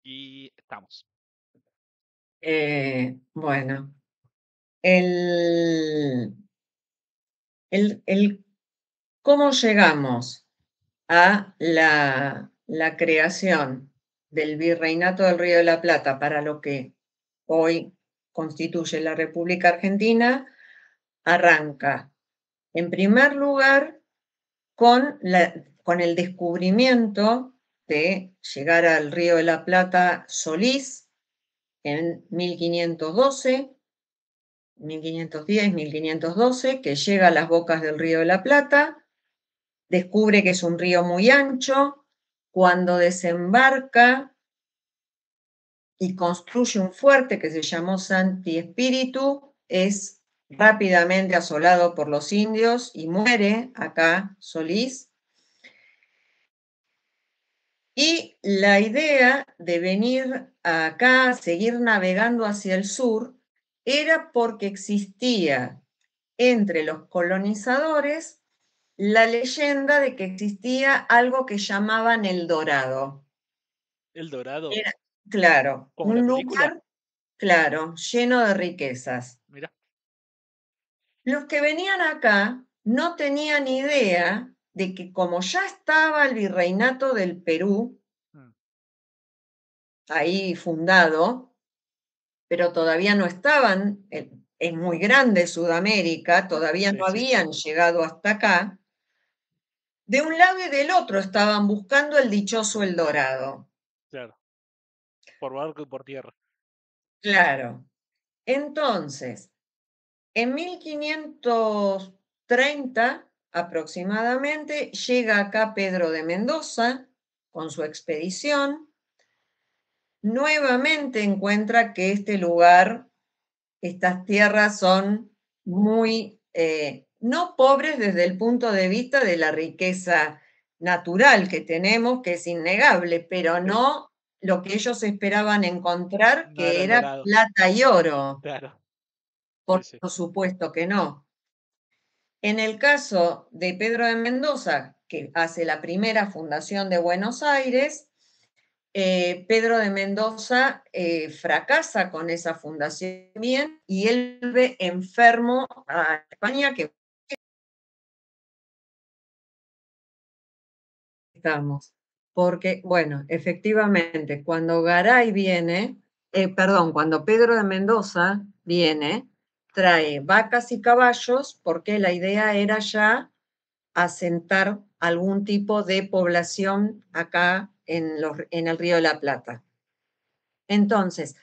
Y estamos. Bueno, el, el cómo llegamos a la creación del Virreinato del Río de la Plata para lo que hoy constituye la República Argentina, arranca, en primer lugar, con el descubrimiento de llegar al Río de la Plata Solís en 1512, 1510, 1512, que llega a las bocas del Río de la Plata, descubre que es un río muy ancho, cuando desembarca y construye un fuerte que se llamó Santi Espíritu, es rápidamente asolado por los indios y muere acá Solís. Y la idea de venir acá, seguir navegando hacia el sur, era porque existía entre los colonizadores la leyenda de que existía algo que llamaban El Dorado. El Dorado, Era, claro, como la un película. lugar, claro, lleno de riquezas. Mira. Los que venían acá no tenían idea de que como ya estaba el virreinato del Perú Mm, ahí fundado, pero todavía no estaban, es muy grande Sudamérica, todavía sí, no sí, habían llegado hasta acá. De un lado y del otro estaban buscando el dichoso El Dorado. claro. Por barco y por tierra. Claro. Entonces, en 1530 aproximadamente llega acá Pedro de Mendoza con su expedición. Nuevamente encuentra que este lugar, estas tierras son muy, no pobres desde el punto de vista de la riqueza natural que tenemos, que es innegable, pero Sí, no lo que ellos esperaban encontrar, no era que el era Dorado. plata y oro. Claro, sí, Por sí. supuesto que no. En el caso de Pedro de Mendoza, que hace la primera fundación de Buenos Aires, Pedro de Mendoza fracasa con esa fundación bien y él ve enfermo a España, que estamos. Porque, bueno, efectivamente, cuando Garay viene, perdón, cuando Pedro de Mendoza viene, trae vacas y caballos porque la idea era ya asentar algún tipo de población acá en el Río de la Plata. Entonces,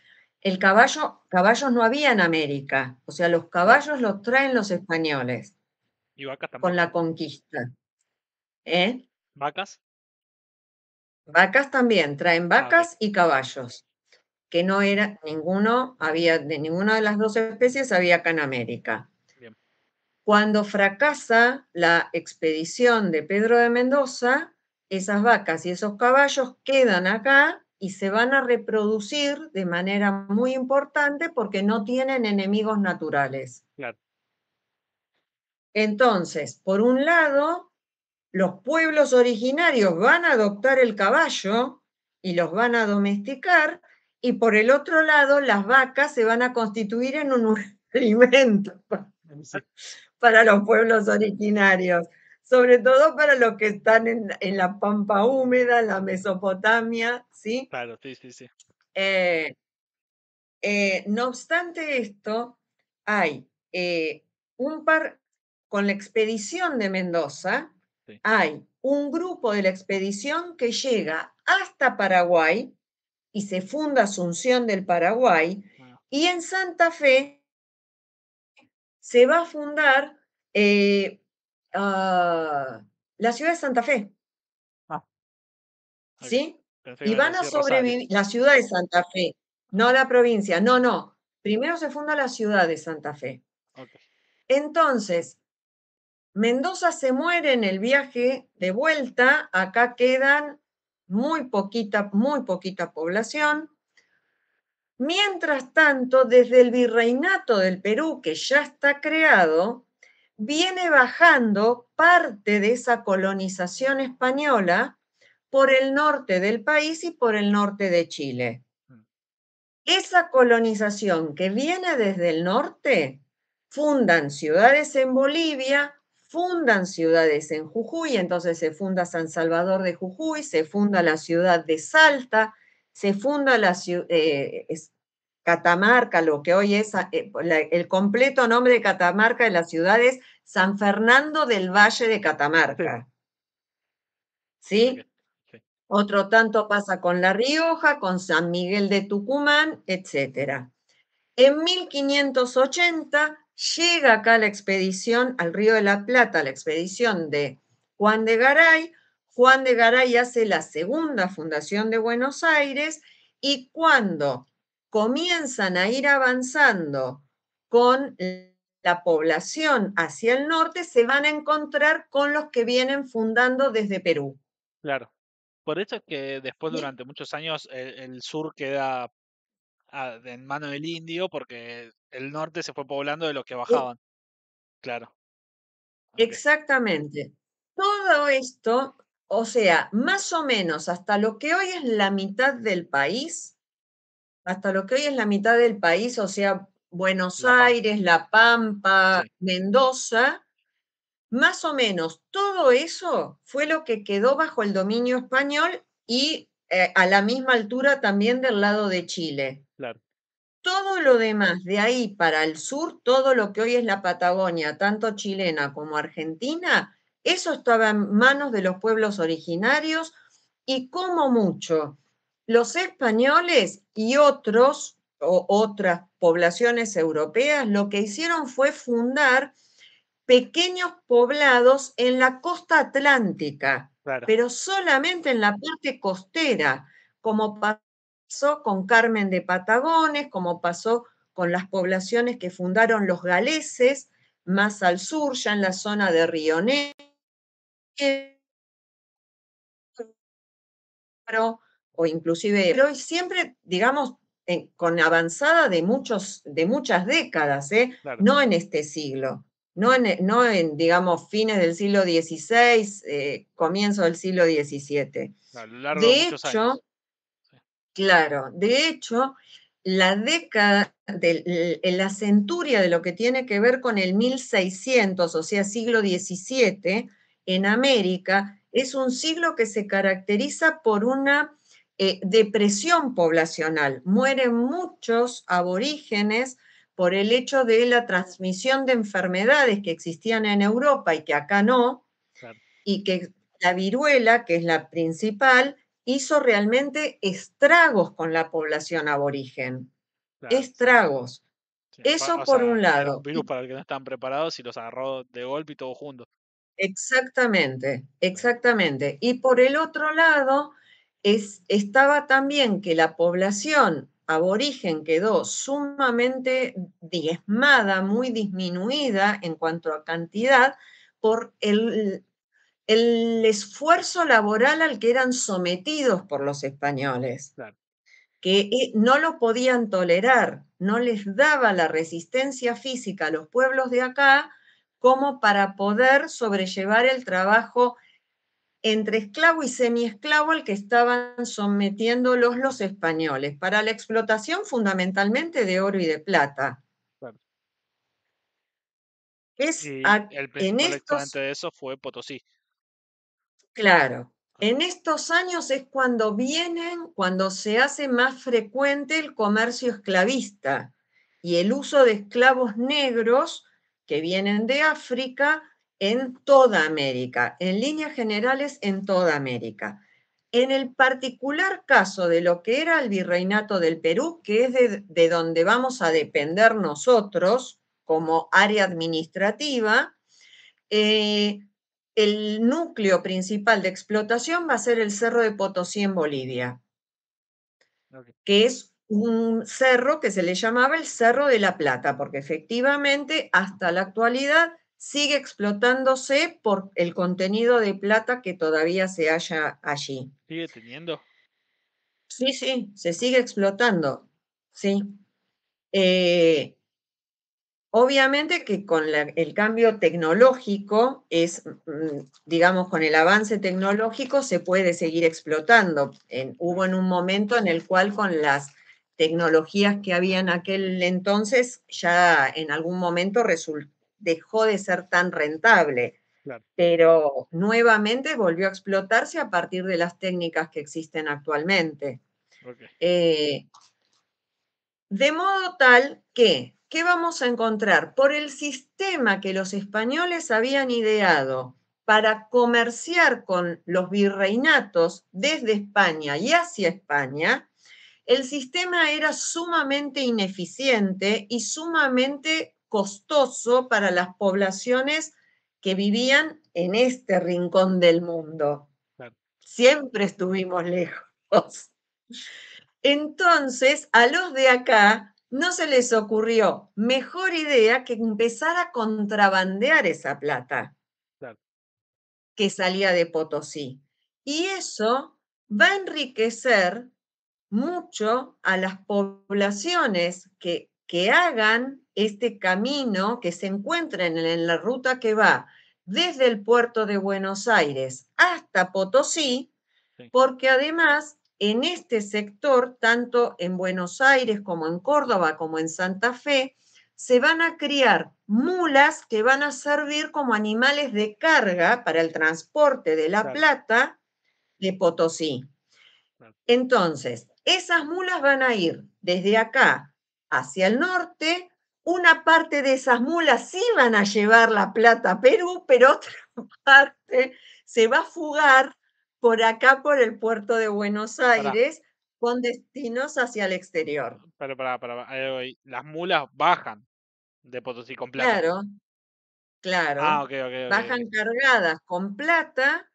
caballos no había en América, o sea, los Claro. caballos los traen los españoles Y vacas con tampoco. la conquista. ¿Eh? ¿Vacas? Vacas también, traen Ah, ok. vacas y caballos, que no era ninguno, había de ninguna de las dos especies había acá en América. Bien. Cuando fracasa la expedición de Pedro de Mendoza, esas vacas y esos caballos quedan acá y se van a reproducir de manera muy importante porque no tienen enemigos naturales. Claro. Entonces, por un lado, los pueblos originarios van a adoptar el caballo y los van a domesticar, y por el otro lado, las vacas se van a constituir en un alimento Sí. para los pueblos originarios, sobre todo para los que están en la pampa húmeda, en la Mesopotamia, ¿sí? Claro, sí, sí, sí. Eh, no obstante esto, hay un par, con la expedición de Mendoza, Sí. hay un grupo de la expedición que llega hasta Paraguay y se funda Asunción del Paraguay, Ah, y en Santa Fe se va a fundar eh, la ciudad de Santa Fe, ah, ok. ¿sí? Pensé que Y me ibas a van a decir Rosario. sobrevivir, la ciudad de Santa Fe, no la provincia, no, no. Primero se funda la ciudad de Santa Fe. Ok. Entonces, Mendoza se muere en el viaje de vuelta, acá quedan muy poquita población. Mientras tanto, desde el Virreinato del Perú, que ya está creado, viene bajando parte de esa colonización española por el norte del país y por el norte de Chile. Mm, Esa colonización que viene desde el norte, fundan ciudades en Bolivia, fundan ciudades en Jujuy, entonces se funda San Salvador de Jujuy, se funda la ciudad de Salta, se funda Catamarca, lo que hoy es el completo nombre de Catamarca de la ciudad es San Fernando del Valle de sí, Catamarca, okey, ¿sí? sí, Otro tanto pasa con La Rioja, con San Miguel de Tucumán, etcétera. En 1580 llega acá la expedición al Río de la Plata, la expedición de Juan de Garay. Juan de Garay hace la segunda fundación de Buenos Aires y cuando comienzan a ir avanzando con la población hacia el norte, se van a encontrar con los que vienen fundando desde Perú. claro. Por eso es que después, ¿Sí? durante muchos años, el sur queda en mano del indio, porque el norte se fue poblando de los que E- bajaban. Claro, okey, Exactamente. Todo esto, o sea, más o menos hasta lo que hoy es la mitad del país, hasta lo que hoy es la mitad del país, o sea, Buenos La Pampa, Aires, La Pampa, sí, Mendoza, más o menos todo eso fue lo que quedó bajo el dominio español y a la misma altura también del lado de Chile. claro, Todo lo demás, de ahí para el sur, todo lo que hoy es la Patagonia, tanto chilena como argentina, eso estaba en manos de los pueblos originarios y como mucho, los españoles y otros o otras poblaciones europeas lo que hicieron fue fundar pequeños poblados en la costa atlántica, claro, pero solamente en la parte costera, como pasó con Carmen de Patagones, como pasó con las poblaciones que fundaron los galeses, más al sur, ya en la zona de Río Negro, o inclusive, pero siempre, digamos, con avanzada de muchas décadas, claro, no en este siglo, no en, digamos, fines del siglo XVI, comienzo del siglo XVII. a lo largo de De muchos hecho, años. Sí, claro, de hecho, la década, la centuria de lo que tiene que ver con el 1600, o sea, siglo XVII, en América, es un siglo que se caracteriza por una depresión poblacional. Mueren muchos aborígenes por el hecho de la transmisión de enfermedades que existían en Europa y que acá no, claro, y que la viruela, que es la principal, hizo realmente estragos con la población aborigen. claro, sí, Estragos. sí. Eso O por un sea, era un lado. virus para el que no estaban preparados y los agarró de golpe y todo junto. Exactamente, Claro, exactamente. Y por el otro lado, estaba también que la población aborigen quedó sumamente diezmada, muy disminuida en cuanto a cantidad, por el esfuerzo laboral al que eran sometidos por los españoles, claro, que no lo podían tolerar, no les daba la resistencia física a los pueblos de acá como para poder sobrellevar el trabajo entre esclavo y semiesclavo al que estaban sometiéndolos los españoles, para la explotación fundamentalmente de oro y de plata. claro. Es Y el en principal exponente estos de eso fue Potosí. Claro, Ah, en estos años es cuando se hace más frecuente el comercio esclavista y el uso de esclavos negros que vienen de África en toda América, en líneas generales en toda América. En el particular caso de lo que era el virreinato del Perú, que es de donde vamos a depender nosotros como área administrativa, eh, el núcleo principal de explotación va a ser el Cerro de Potosí en Bolivia, ok. que es un cerro que se le llamaba el Cerro de la Plata, porque efectivamente hasta la actualidad sigue explotándose por el contenido de plata que todavía se halla allí. ¿Sigue teniendo? Sí, sí, se sigue explotando, sí. Eh, Obviamente que con el cambio tecnológico es, digamos, con el avance tecnológico se puede seguir explotando. Hubo en un momento en el cual con las tecnologías que había en aquel entonces ya en algún momento dejó de ser tan rentable, Claro, pero nuevamente volvió a explotarse a partir de las técnicas que existen actualmente. ok, Eh, de modo tal que, ¿qué vamos a encontrar? Por el sistema que los españoles habían ideado para comerciar con los virreinatos desde España y hacia España, el sistema era sumamente ineficiente y sumamente costoso para las poblaciones que vivían en este rincón del mundo. claro, Siempre estuvimos lejos. Entonces, a los de acá no se les ocurrió mejor idea que empezar a contrabandear esa plata claro, que salía de Potosí. Y eso va a enriquecer mucho a las poblaciones que hagan este camino, que se encuentren en la ruta que va desde el puerto de Buenos Aires hasta Potosí, sí, porque además en este sector, tanto en Buenos Aires como en Córdoba como en Santa Fe, se van a criar mulas que van a servir como animales de carga para el transporte de la claro, plata de Potosí. claro. Entonces, esas mulas van a ir desde acá hacia el norte. Una parte de esas mulas sí van a llevar la plata a Perú, pero otra parte se va a fugar por acá, por el puerto de Buenos Pará, Aires, con destinos hacia el exterior. pero hay algo ahí. Las mulas bajan de Potosí con plata. Claro, Ah, claro. ok, ok, ok, Bajan ok. cargadas con plata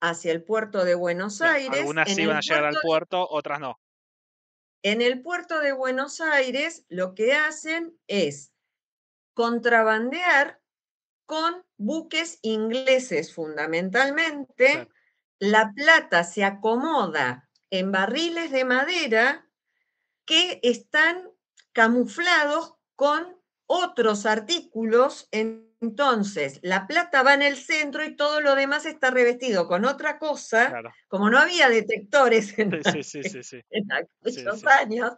hacia el puerto de Buenos Claro, Aires. algunas sí van a llegar al puerto, otras no. En el puerto de Buenos Aires lo que hacen es contrabandear con buques ingleses Claro, fundamentalmente. La plata se acomoda en barriles de madera que están camuflados con otros artículos. Entonces, la plata va en el centro y todo lo demás está revestido con otra cosa. claro. Como no había detectores Sí, sí, sí, sí, sí. en Sí, aquellos sí. años,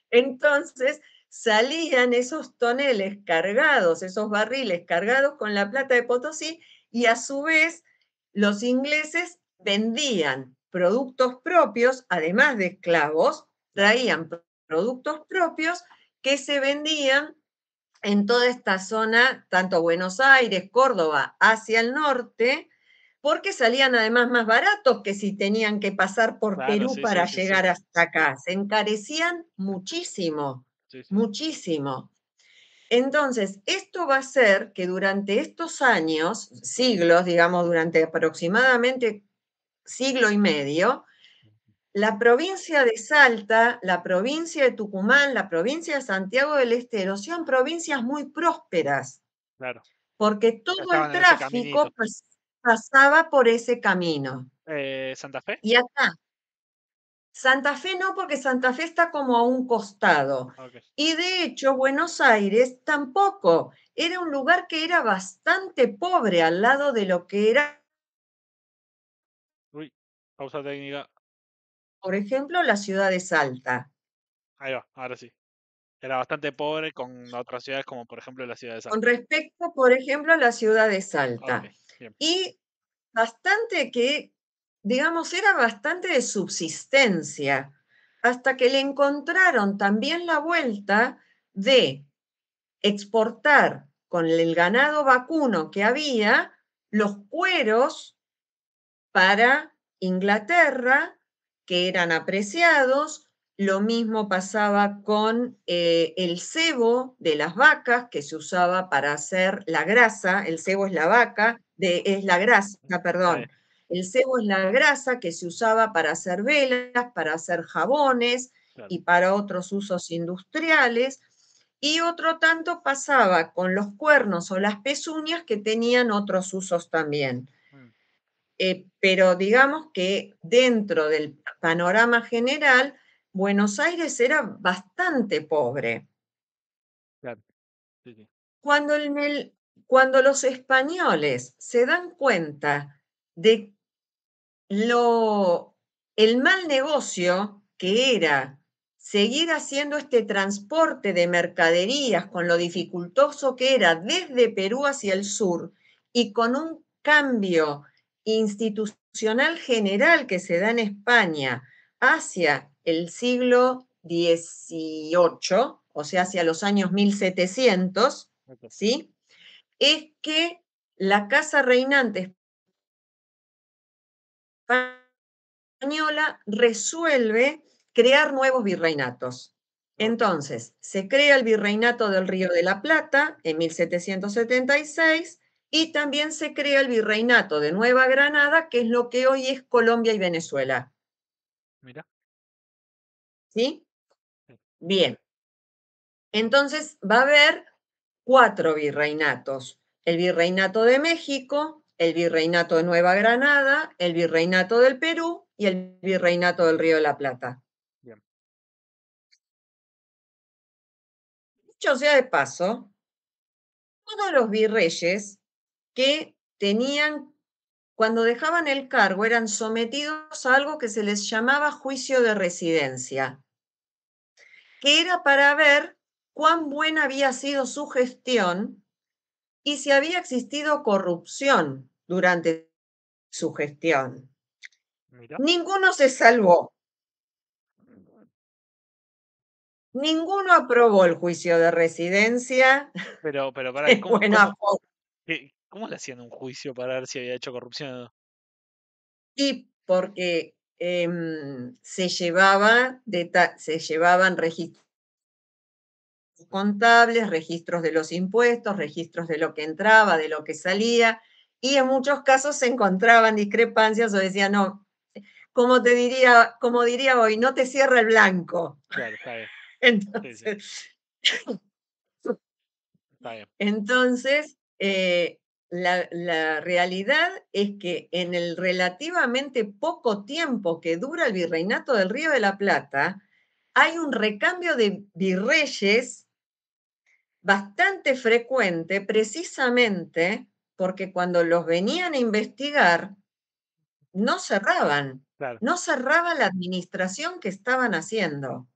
entonces salían esos toneles cargados, esos barriles cargados con la plata de Potosí, y a su vez los ingleses vendían productos propios, además de esclavos, Claro, traían productos propios que se vendían en toda esta zona, tanto Buenos Aires, Córdoba, hacia el norte, porque salían además más baratos que si tenían que pasar por claro, Perú sí, sí, para sí, sí. llegar hasta acá. Se encarecían muchísimo, Sí, sí. muchísimo. Entonces, esto va a hacer que durante estos años, siglos, digamos, durante aproximadamente siglo y medio, la provincia de Salta, la provincia de Tucumán, la provincia de Santiago del Estero sean provincias muy prósperas, Claro. porque todo el Estaban en ese tráfico caminito. pasaba por ese camino. ¿Santa Fe? Y acá, Santa Fe no, porque Santa Fe está como a un costado. Ok. Y de hecho, Buenos Aires tampoco. Era un lugar que era bastante pobre al lado de lo que era, Uy, pausa técnica. por ejemplo, la ciudad de Salta. Ahí va, ahora sí. Era bastante pobre con otras ciudades como por ejemplo la ciudad de Con Salta. respecto, por ejemplo, a la ciudad de Ok, Salta. bien. Y bastante que, digamos, era bastante de subsistencia, hasta que le encontraron también la vuelta de exportar con el ganado vacuno que había los cueros para Inglaterra, que eran apreciados. Lo mismo pasaba con el sebo de las vacas, que se usaba para hacer la grasa. El sebo es la vaca, es la grasa, Está bien. perdón. El sebo es la grasa que se usaba para hacer velas, para hacer jabones Claro. y para otros usos industriales. Y otro tanto pasaba con los cuernos o las pezuñas que tenían otros usos también. Mm, Pero digamos que dentro del panorama general, Buenos Aires era bastante pobre. claro. Sí, sí. Cuando los españoles se dan cuenta de el mal negocio que era seguir haciendo este transporte de mercaderías con lo dificultoso que era desde Perú hacia el sur y con un cambio institucional general que se da en España hacia el siglo XVIII, o sea, hacia los años 1700, Ok, ¿sí? Es que la casa reinante española resuelve crear nuevos virreinatos. ok, Entonces, se crea el Virreinato del Río de la Plata en 1776 y también se crea el Virreinato de Nueva Granada, que es lo que hoy es Colombia y Venezuela. mira. ¿Sí? Sí, Bien. Entonces va a haber 4 virreinatos: el Virreinato de México, el Virreinato de Nueva Granada, el Virreinato del Perú y el Virreinato del Río de la Plata. bien. Dicho sea de paso, todos los virreyes que tenían, cuando dejaban el cargo, eran sometidos a algo que se les llamaba juicio de residencia, que era para ver cuán buena había sido su gestión y si había existido corrupción durante su gestión. Mira. Ninguno se salvó, ninguno aprobó el juicio de residencia Pero para, de buena forma. cómo le hacían un juicio para ver si había hecho corrupción o no? Y porque se llevaban registros contables, registros de los impuestos, registros de lo que entraba, de lo que salía, y en muchos casos se encontraban discrepancias o decían, no, como diría hoy, no te cierra el blanco. Claro, está bien. Sí, sí, Entonces, está bien. entonces la realidad es que en el relativamente poco tiempo que dura el virreinato del Río de la Plata, hay un recambio de virreyes bastante frecuente, precisamente porque cuando los venían a investigar, no cerraban, Claro, no cerraba la administración que estaban haciendo.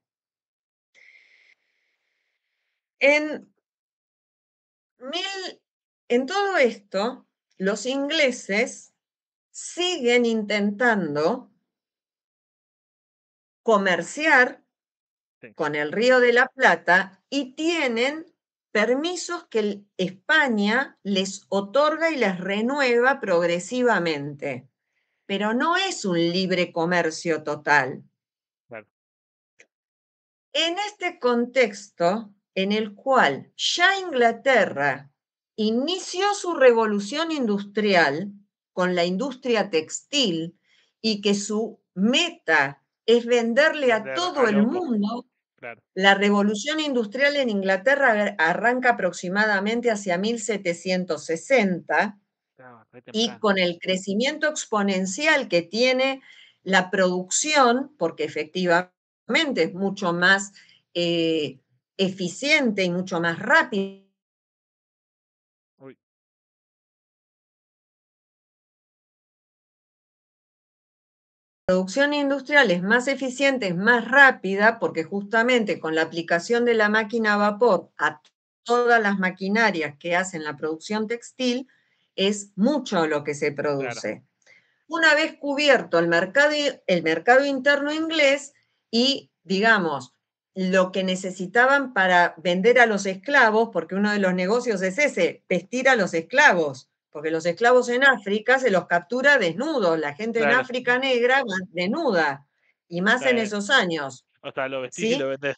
En, mil, en todo esto, los ingleses siguen intentando comerciar sí, con el Río de la Plata y tienen permisos que España les otorga y les renueva progresivamente, pero no es un libre comercio total. claro, En este contexto en el cual ya Inglaterra inició su revolución industrial con la industria textil y que su meta es venderle a vender todo a el loco, mundo. claro. La revolución industrial en Inglaterra arranca aproximadamente hacia 1760 Estaba re y temprano. con el crecimiento exponencial que tiene la producción, porque efectivamente es mucho más eh, eficiente y mucho más rápida. Uy, La producción industrial es más eficiente, es más rápida, porque justamente con la aplicación de la máquina a vapor a todas las maquinarias que hacen la producción textil, es mucho lo que se claro, produce. Una vez cubierto el mercado interno inglés y, digamos, lo que necesitaban para vender a los esclavos, porque uno de los negocios es ese, vestir a los esclavos, porque los esclavos en África se los captura desnudos, la gente en claro, África negra va desnuda, y más está en bien. esos años, O sea, lo vestís y lo ¿sí? vendés.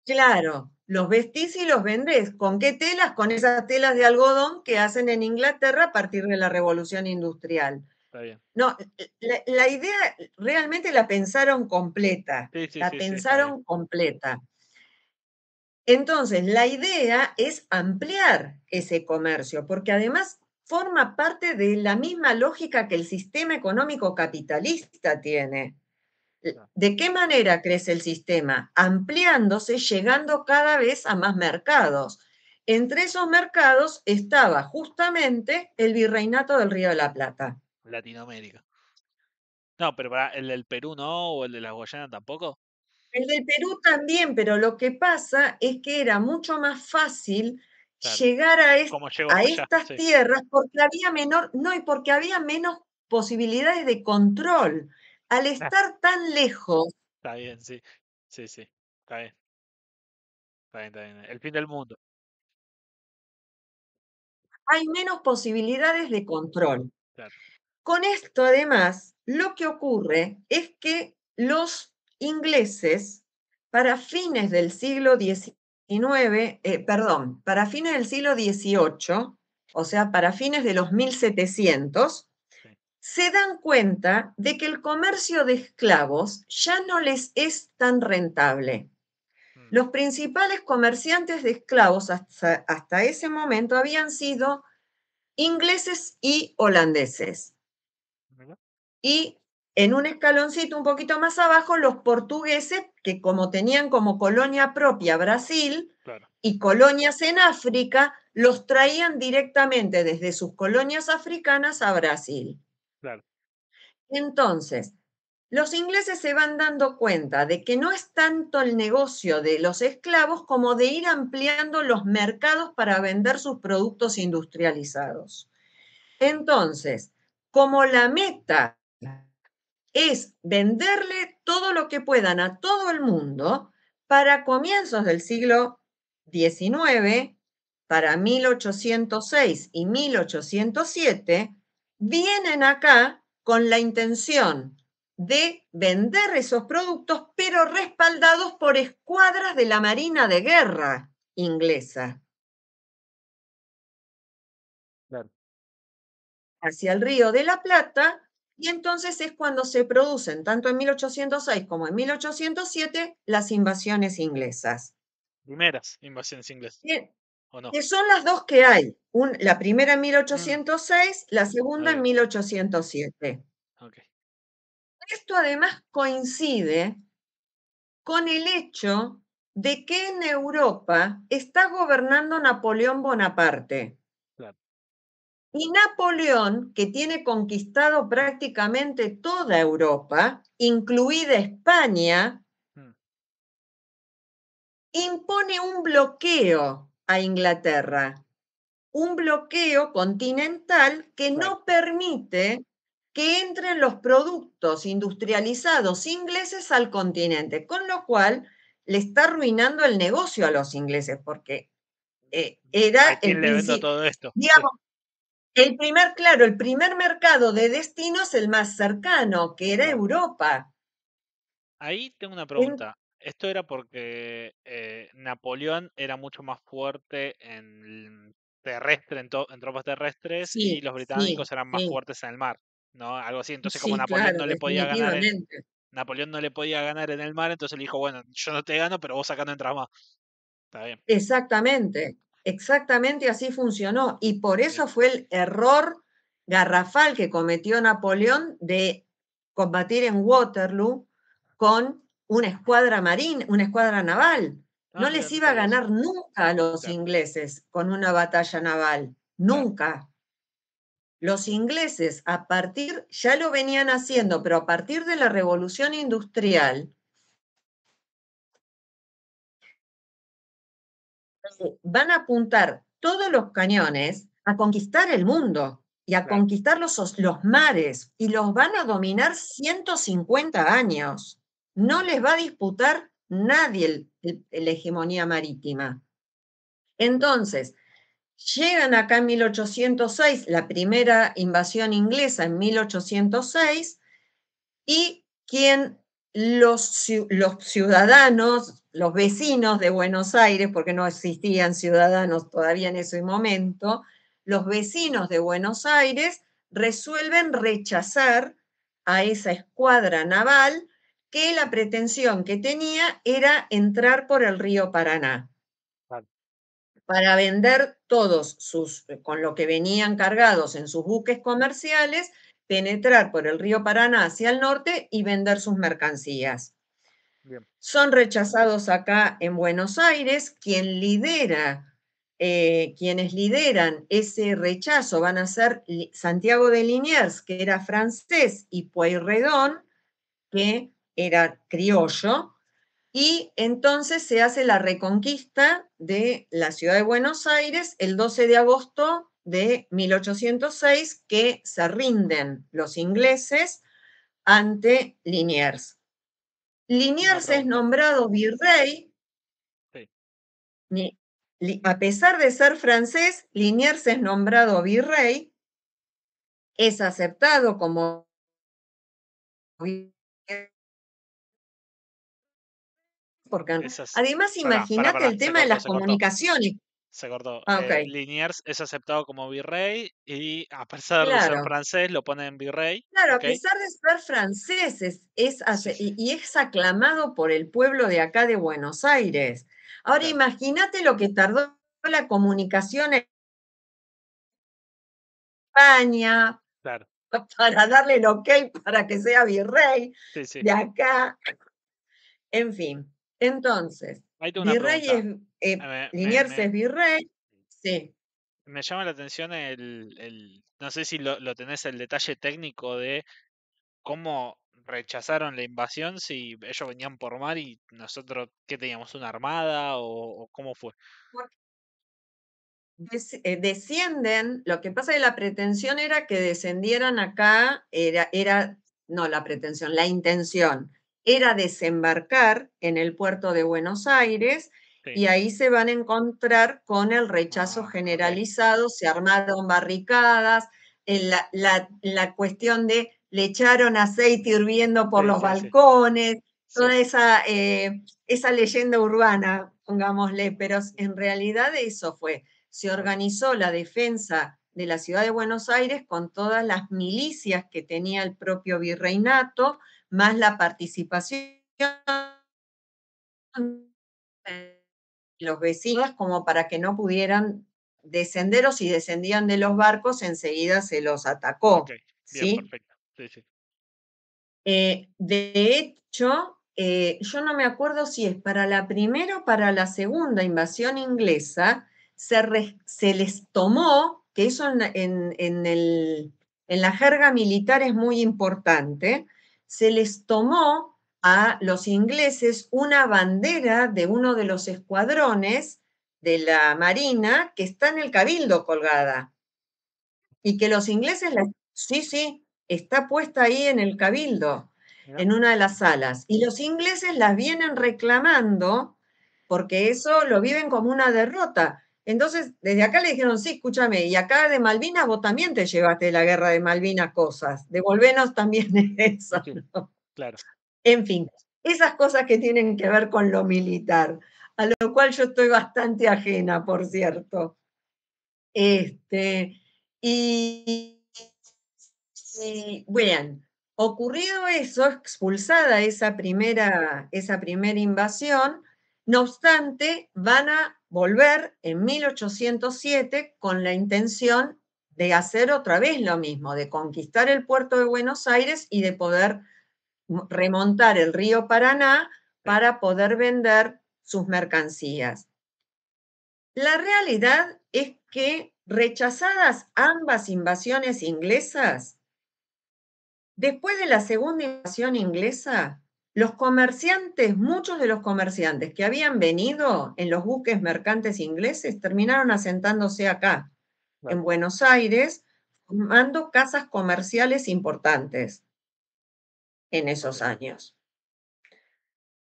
Claro, los vestís y los vendés. ¿Con qué telas? Con esas telas de algodón que hacen en Inglaterra a partir de la Revolución Industrial. Está bien. No, la idea realmente la pensaron completa, Sí, sí, la sí, sí, está bien. pensaron completa. Entonces, la idea es ampliar ese comercio, porque además forma parte de la misma lógica que el sistema económico capitalista tiene. Claro, ¿De qué manera crece el sistema? Ampliándose, llegando cada vez a más mercados. Entre esos mercados estaba justamente el Virreinato del Río de la Plata. Latinoamérica. No, pero para el del Perú no, o el de la Guayana tampoco. El del Perú también, pero lo que pasa es que era mucho más fácil Claro. llegar ¿Cómo llego a hasta allá? estas Sí. tierras porque había menor, no, y porque había menos posibilidades de control. Al Ah, estar tan lejos, está bien, sí. Sí, sí. Está bien, está bien, está bien. El fin del mundo. hay menos posibilidades de control. Claro. Con esto, además, lo que ocurre es que los ingleses, para fines del siglo XIX, perdón, para fines del siglo XVIII, o sea, para fines de los 1700, Sí. se dan cuenta de que el comercio de esclavos ya no les es tan rentable. Mm, Los principales comerciantes de esclavos hasta ese momento habían sido ingleses y holandeses. mira, Y en un escaloncito un poquito más abajo, los portugueses, que como tenían como colonia propia Brasil claro, y colonias en África, los traían directamente desde sus colonias africanas a Brasil. claro. Entonces, los ingleses se van dando cuenta de que no es tanto el negocio de los esclavos como de ir ampliando los mercados para vender sus productos industrializados. Mm, Entonces, como la meta es venderle todo lo que puedan a todo el mundo, para comienzos del siglo XIX, para 1806 y 1807, vienen acá con la intención de vender esos productos, pero respaldados por escuadras de la Marina de Guerra inglesa. claro. Hacia el Río de la Plata, y entonces es cuando se producen, tanto en 1806 como en 1807, las invasiones inglesas. Primeras invasiones inglesas, Que, ¿o no? que son las dos que hay, la primera en Mm, 1806, la segunda en ok, 1807. ok. Esto además coincide con el hecho de que en Europa está gobernando Napoleón Bonaparte. Claro. Y Napoleón, que tiene conquistado prácticamente toda Europa, incluida España, Mm, impone un bloqueo a Inglaterra, un bloqueo continental que claro. no permite que entren los productos industrializados ingleses al continente, con lo cual le está arruinando el negocio a los ingleses, porque ¿A era el quién le vendo principio, todo esto? Sí, digamos, claro, el primer mercado de destino es el más cercano, que era claro. Europa. Ahí tengo una En- pregunta. Esto era porque Napoleón era mucho más fuerte en terrestre, en tropas terrestres, y sí, los sí, británicos eran más sí, fuertes en el mar, ¿no? Algo así. Entonces, como sí, claro, definitivamente. Napoleón no le podía ganar en el mar, entonces le dijo, bueno, yo no te gano, pero vos acá no entras más. Está bien, Exactamente, exactamente así funcionó. Y por bien, eso fue el error garrafal que cometió Napoleón de combatir en Waterloo con una escuadra marina, una escuadra naval. ah, No mira, les no iba a sabía eso. ganar nunca a los Claro, ingleses con una batalla naval, claro, nunca. Los bien, ingleses ya lo venían haciendo, pero a partir de la revolución industrial, van a apuntar todos los cañones a conquistar el mundo y a claro, conquistar los mares, y los van a dominar 150 años. No bien, les va a disputar nadie la hegemonía marítima. claro, Entonces, llegan acá en 1806, la primera invasión inglesa en 1806, y quien los ciudadanos, los vecinos de Buenos Aires, porque no existían ciudadanos todavía en ese momento, los vecinos de Buenos Aires resuelven rechazar a esa escuadra naval que la pretensión que tenía era entrar por el río Paraná claro, para vender con lo que venían cargados en sus buques comerciales, penetrar por el río Paraná hacia el norte y vender sus mercancías. bien, Son rechazados acá en Buenos Aires. Quien lidera quienes lideran ese rechazo van a ser Santiago de Liniers, que era francés, y Pueyrredón, que era criollo, y entonces se hace la reconquista de la ciudad de Buenos Aires el 12 de agosto de 1806, que se rinden los ingleses ante Liniers. Una Liniers es pregunta. nombrado virrey, Sí. a pesar de ser francés, Liniers es nombrado virrey, es aceptado como porque Esas. además imagínate el Se tema de cortó, las se cortó. comunicaciones. Se cortó. Ah, ok, Liniers es aceptado como virrey y a pesar de ser claro. francés lo ponen virrey, Claro, a ¿ok? pesar de ser francés, Sí, y es aclamado por el pueblo de acá de Buenos Aires. Ahora claro, imagínate lo que tardó la comunicación en España claro. para darle el ok para que sea virrey Sí, sí. de acá. En fin, entonces, Ahí tengo una virrey pregunta. es, Me, me, Liniers me, es virrey, sí. me llama la atención no sé si lo tenés el detalle técnico de cómo rechazaron la invasión si ellos venían por mar y nosotros, ¿qué teníamos? ¿Una armada o cómo fue? Descienden, lo que pasa es que la pretensión era que descendieran acá, no la pretensión, la intención era desembarcar en el puerto de Buenos Aires Sí. y ahí se van a encontrar con el rechazo Ah, ok. generalizado, se armaron barricadas, la cuestión de le echaron aceite hirviendo por Sí, los sí, sí. balcones, Sí, toda esa leyenda urbana, pongámosle, pero en realidad eso fue, se ok. organizó la defensa de la ciudad de Buenos Aires con todas las milicias que tenía el propio virreinato, más la participación de los vecinos como para que no pudieran descender o si descendían de los barcos enseguida se los Ok, atacó, bien, ¿sí? perfecto. Sí, sí. De hecho, yo no me acuerdo si es para la primera o para la segunda invasión inglesa, se les tomó, que eso en la jerga militar es muy importante, se les tomó a los ingleses una bandera de uno de los escuadrones de la Marina que está en el Cabildo colgada. Y que los ingleses, sí, sí, está puesta ahí en el Cabildo, Mira. en una de las salas. Y los ingleses las vienen reclamando porque eso lo viven como una derrota. Entonces, desde acá le dijeron, sí, escúchame, y acá de Malvinas vos también te llevaste de la guerra de Malvinas cosas, devolvenos también Sí, eso, sí, ¿no? claro. En fin, esas cosas que tienen que ver con lo militar, a lo cual yo estoy bastante ajena, por cierto. Este, y, bien, ocurrido eso, expulsada esa primera invasión, no obstante, van a volver en 1807 con la intención de hacer otra vez lo mismo, de conquistar el puerto de Buenos Aires y de poder remontar el río Paraná Sí. para poder vender sus mercancías. La realidad es que, rechazadas ambas invasiones inglesas, después de la segunda invasión inglesa, los comerciantes, muchos de los comerciantes que habían venido en los buques mercantes ingleses, terminaron asentándose acá, Claro. en Buenos Aires, formando casas comerciales importantes en Ok. esos años,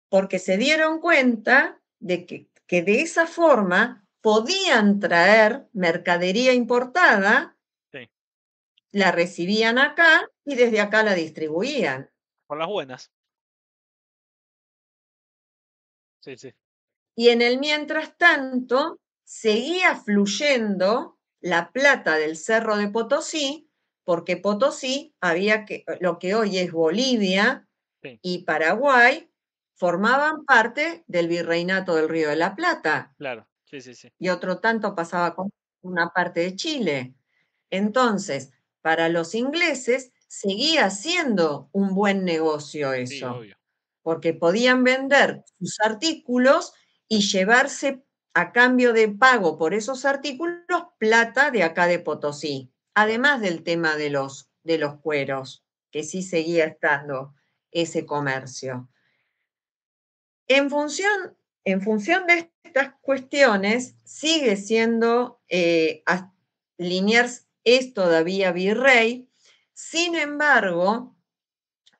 porque se dieron cuenta de que de esa forma podían traer mercadería importada, Sí. la recibían acá y desde acá la distribuían. Por las buenas. Sí, sí. Y en el mientras tanto, seguía fluyendo la plata del Cerro de Potosí, porque Potosí lo que hoy es Bolivia Sí, y Paraguay, formaban parte del Virreinato del Río de la Plata. claro. Sí, sí, sí. Y otro tanto pasaba con una parte de Chile. Entonces, para los ingleses seguía siendo un buen negocio Sí, eso, obvio. porque podían vender sus artículos y llevarse a cambio de pago por esos artículos, plata de acá de Potosí, claro, además del tema de los cueros, que sí seguía estando ese comercio. En función, en función de estas cuestiones, sigue siendo, Liniers es todavía virrey, sin embargo,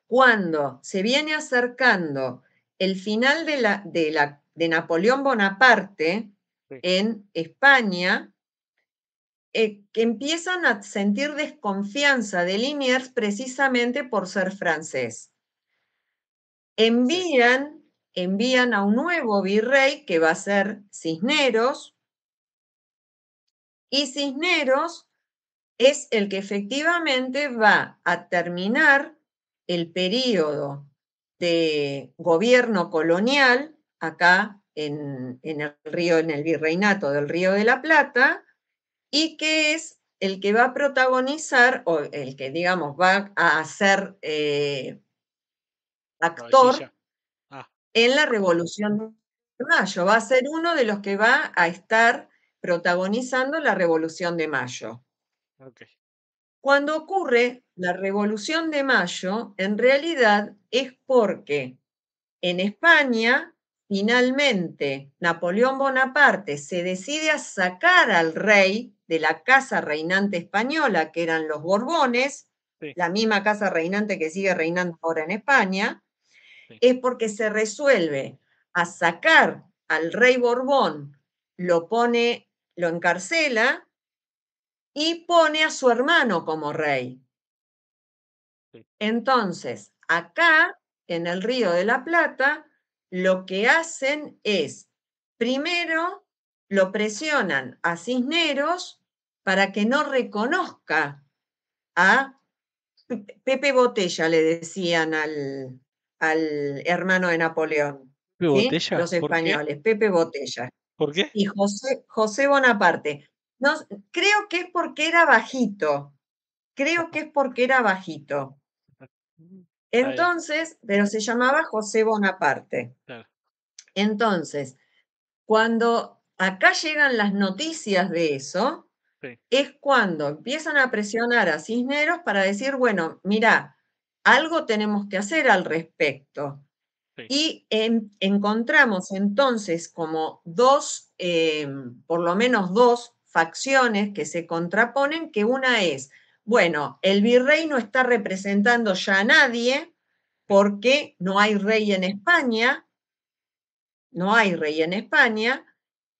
cuando se viene acercando el final de Napoleón Bonaparte sí, en España, que empiezan a sentir desconfianza de Liniers precisamente por ser francés. sí, Envían, envían a un nuevo virrey que va a ser Cisneros, y Cisneros es el que efectivamente va a terminar el periodo de gobierno colonial acá en el río, en el virreinato del Río de la Plata, y que es el que va a protagonizar, o el que, digamos, va a ser actor cabecilla. Ah, en la Revolución de Mayo. Va a ser uno de los que va a estar protagonizando la Revolución de Mayo. ok, Cuando ocurre la Revolución de Mayo, en realidad es porque en España, finalmente, Napoleón Bonaparte se decide a sacar al rey de la casa reinante española, que eran los Borbones, sí, la misma casa reinante que sigue reinando ahora en España, sí, es porque se resuelve a sacar al rey Borbón, lo pone, lo encarcela y pone a su hermano como rey. sí, Entonces, acá, en el Río de la Plata, lo que hacen es, primero, lo presionan a Cisneros para que no reconozca a Pepe Botella, le decían al hermano de Napoleón, ¿De ¿sí? botella? Los ¿Por qué? españoles, Pepe Botella. ¿Por qué? Y José Bonaparte. No, creo que es porque era bajito, creo que es porque era bajito. Está bien, Entonces, pero se llamaba José Bonaparte. claro, Entonces, cuando acá llegan las noticias de eso, sí, es cuando empiezan a presionar a Cisneros para decir, bueno, mira, algo tenemos que hacer al respecto. sí, Y encontramos entonces como dos, por lo menos dos facciones que se contraponen, que una es, bueno, el virrey no está representando ya a nadie sí, porque no hay rey en España, no hay rey en España,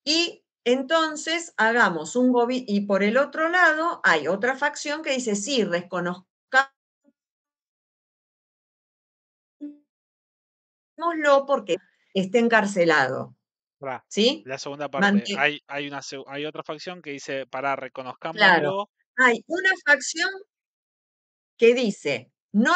y entonces hagamos un gobierno, y por el otro lado hay otra facción que dice, sí, reconozcámoslo porque está encarcelado, va. ¿sí? La segunda parte, Mante- hay otra facción que dice, para, claro, reconozcámoslo, hay una facción que dice, no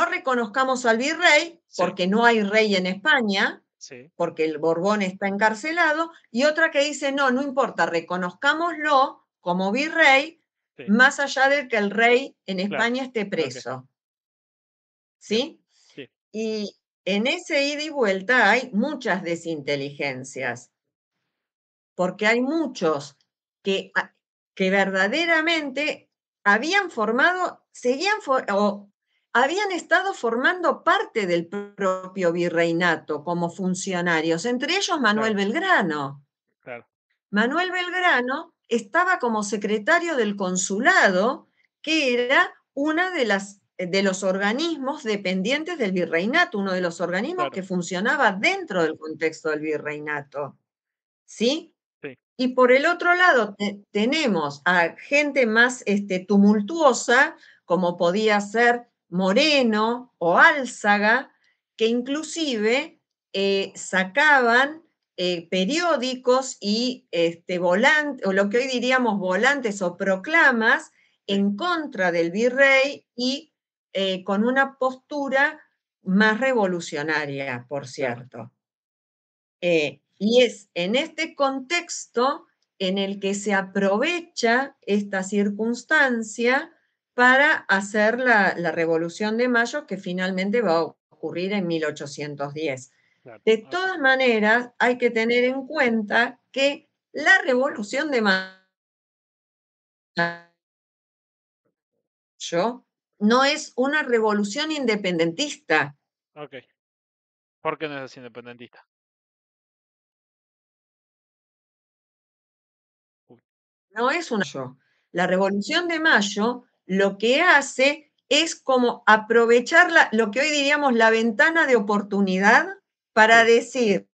reconozcamos al virrey sí, porque no hay rey en España, sí, porque el Borbón está encarcelado, y otra que dice, no, no importa, reconozcámoslo como virrey, sí, más allá de que el rey en claro, España esté ok, preso, bien, ¿sí? sí, Y en ese ida y vuelta hay muchas desinteligencias, porque hay muchos que, que verdaderamente habían formado, o habían estado formando parte del propio virreinato como funcionarios, entre ellos Manuel claro, Belgrano. claro, Manuel Belgrano estaba como secretario del consulado, que era una de los organismos dependientes del virreinato, uno de los organismos claro, que funcionaba dentro del contexto del virreinato. ¿Sí? sí, Y por el otro lado tenemos a gente más tumultuosa, como podía ser Moreno o Álzaga, que inclusive sacaban periódicos y volantes, o lo que hoy diríamos volantes o proclamas, sí, en contra del virrey y con una postura más revolucionaria, por claro, cierto. Y es en este contexto en el que se aprovecha esta circunstancia para hacer la Revolución de Mayo, que finalmente va a ocurrir en 1810. claro, De ok, todas maneras, hay que tener en cuenta que la revolución de mayo no es una revolución independentista, ok. ¿Por qué no es independentista? Uy, no es una... La revolución de mayo lo que hace es como aprovechar lo que hoy diríamos la ventana de oportunidad para sí, decir,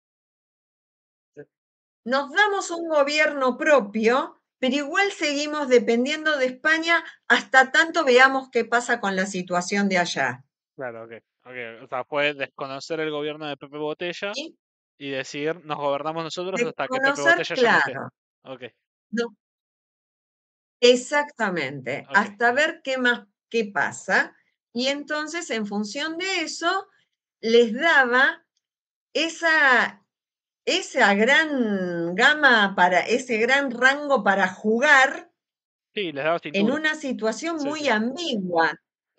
nos damos un gobierno propio, pero igual seguimos dependiendo de España hasta tanto veamos qué pasa con la situación de allá. claro, ok, ok. O sea, fue desconocer el gobierno de Pepe Botella ¿Sí? y decir, nos gobernamos nosotros De hasta que Pepe conocer, Botella ya no esté. claro, Ok, no, exactamente, ok, hasta bien. ver qué más, qué pasa. Y entonces, en función de eso, les daba esa, esa gran gama para, ese gran rango para jugar Sí, les daba en cintura. una situación Sí, sí,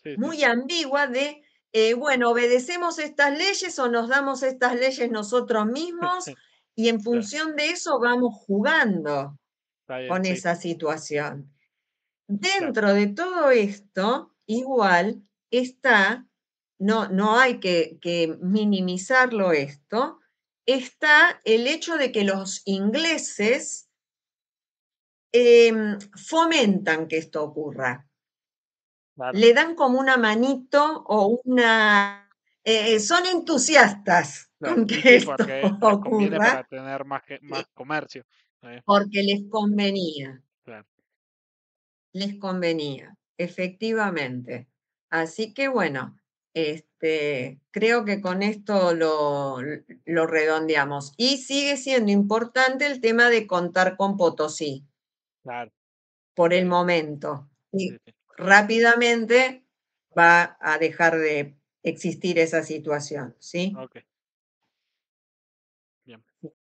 sí, sí, muy ambigua de, bueno, obedecemos estas leyes o nos damos estas leyes nosotros mismos y en claro, función de eso vamos jugando está bien, con sí, esa situación. claro, Dentro de todo esto, igual está, no, no hay que minimizarlo esto, está el hecho de que los ingleses fomentan que esto ocurra. claro, Le dan como una manito o una... son entusiastas claro. con Y que sí, esto porque les conviene para ocurra tener más, más eh, comercio. eh, porque Claro, les convenía, efectivamente. Así que bueno, creo que con esto lo redondeamos. Y sigue siendo importante el tema de contar con Potosí claro, por está el bien. momento. Sí, Y sí, rápidamente va a dejar de existir esa situación, ¿sí? ok, bien.